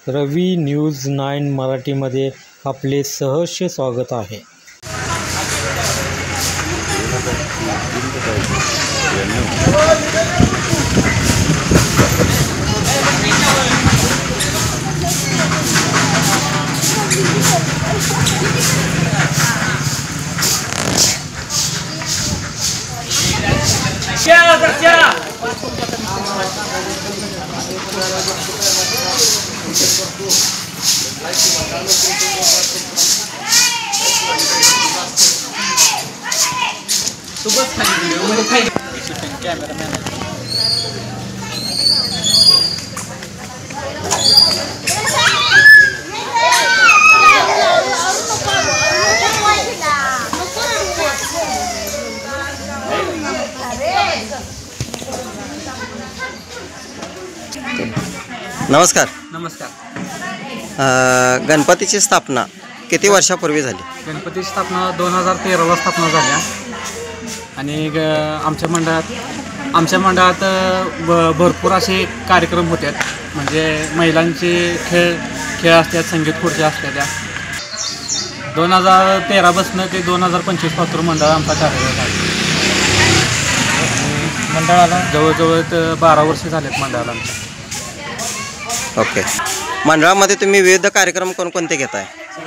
रवी news 9 मराठीमध्ये आपले सहर्ष स्वागत आहे। नमस्कार। नमस्कार। गणपतीची स्थापना किती वर्षापूर्वी झाली? गणपतीची स्थापना 2013ला स्थापना झाल्या आणि आमच्या मंडळात भरपूर असे कार्यक्रम होतात, म्हणजे महिलांचे खेळ असतात, संगीत खुर्च्या असतात। त्या 2013 पासून ते 2025 पासून मंडळ आमचा कार्यरत आहे। मंडळाला जवळजवळ 12 वर्ष झालेत मंडळाला आमच्या। ओके, मंडळामध्ये तुम्ही विविध कार्यक्रम कोणकोणते घेताय?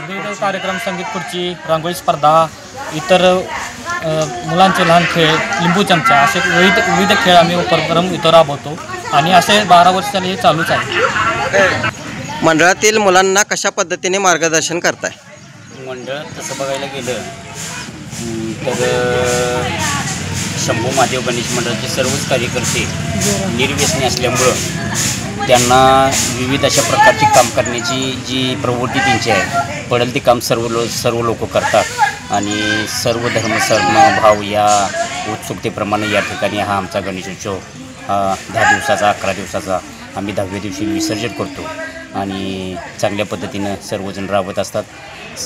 विविध कार्यक्रम, संगीत खुर्ची, रांगोळी स्पर्धा, इतर मुलांचे लहान खेळ, लिंबू चमचा, असे विविध खेळ आम्ही उपक्रम इतर राबवतो आणि असे 12 वर्ष झाले हे चालूच आहे। मंडळातील मुलांना कशा पद्धतीने मार्गदर्शन करताय? मंडळ तसं बघायला गेलं तर शंभू महादेव गणेश मंडळाचे सर्वच कार्यकर्ते निर्व्यसनी असल्यामुळं त्यांना विविध अशा प्रकारची काम करण्याची जी प्रवृत्ती त्यांची आहे, पडेल ते काम सर्व लोक करतात आणि सर्व धर्म भाव या उत्सुकतेप्रमाणे या ठिकाणी हा आमचा गणेशोत्सव 10 दिवसाचा 11 दिवसाचा आम्ही 10व्या दिवशी विसर्जन करतो आणि चांगल्या पद्धतीनं सर्वजण राबत असतात।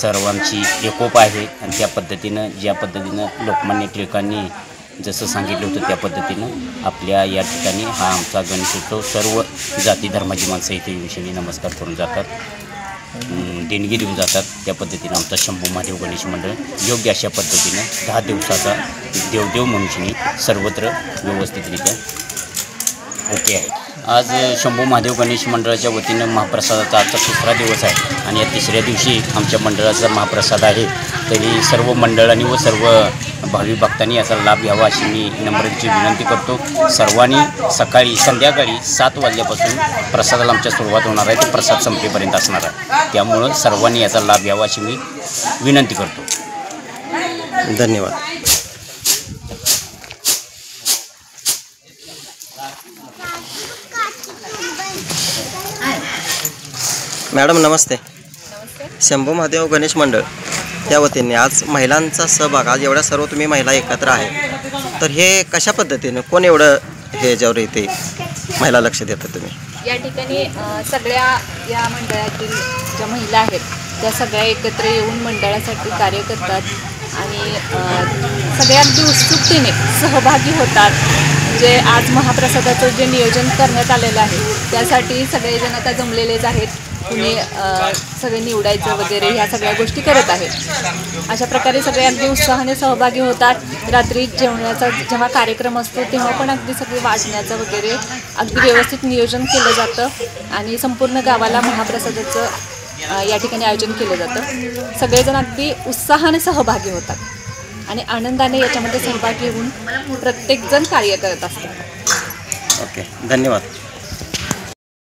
सर्वांची एकोप आहे आणि त्या पद्धतीनं ज्या पद्धतीनं लोकमान्य टिळकांनी जसं सांगितलं होतं त्या पद्धतीनं आपल्या या ठिकाणी हा आमचा गणेशोत्सव सर्व जाती धर्माची माणसं इथे विषयी नमस्कार करून जातात, देणगी देऊन जातात। त्या पद्धतीनं आमचा शंभू महादेव गणेश मंडळ योग्य अशा पद्धतीनं 10 दिवसाचा देवदेव मनुष्यनी सर्वत्र व्यवस्थितरित्या ओके आहे। आज शंभू महादेव गणेश मंडळाच्या वतीनं महाप्रसादाचा आजचा 3रा दिवस आहे आणि या 3ऱ्या दिवशी आमच्या मंडळाचा महाप्रसाद आहे। तरी सर्व मंडळांनी व सर्व भावी भक्तांनी याचा लाभ घ्यावा अशी मी नम्रतेची विनंती करतो। सर्वांनी संध्याकाळी 7 वाजल्यापासून प्रसादाला आमच्या सुरुवात होणार आहे, ते प्रसाद संपेपर्यंत असणार आहे, त्यामुळं सर्वांनी याचा लाभ घ्यावा अशी मी विनंती करतो। धन्यवाद। मॅडम नमस्ते। शंभू महादेव गणेश मंडळ या वतीने आज महिलांचा सहभाग, आज एवढ्या सर्व तुम्ही महिला एकत्र आहे, तर हे कशा पद्धतीने कोण एवढं हे याच्यावर येते महिला लक्ष देतात तुम्ही? या ठिकाणी सगळ्या या मंडळातील ज्या महिला आहेत त्या सगळ्या एकत्र येऊन मंडळासाठी कार्य करतात आणि सगळ्यात उत्सुकतेने सहभागी होतात। जे आज महाप्रसादाचं जे नियोजन करण्यात आलेलं आहे त्यासाठी सगळेजण आता जमलेलेच आहेत, कुणी सगळे निवडायचं वगैरे ह्या सगळ्या गोष्टी करत आहेत। अशा प्रकारे सगळे अगदी उत्साहाने सहभागी होतात। रात्री जेवणाचा जेव्हा कार्यक्रम असतो तेव्हा पण अगदी सगळे वाढण्याचं वगैरे अगदी व्यवस्थित नियोजन केलं जातं आणि संपूर्ण गावाला महाप्रसादाचं या ठिकाणी आयोजन केलं जातं। सगळेजण अगदी उत्साहाने सहभागी होतात आणि आनंदाने याच्यामध्ये सहभागी होऊन प्रत्येकजण कार्य करत असतात। ओके, धन्यवाद।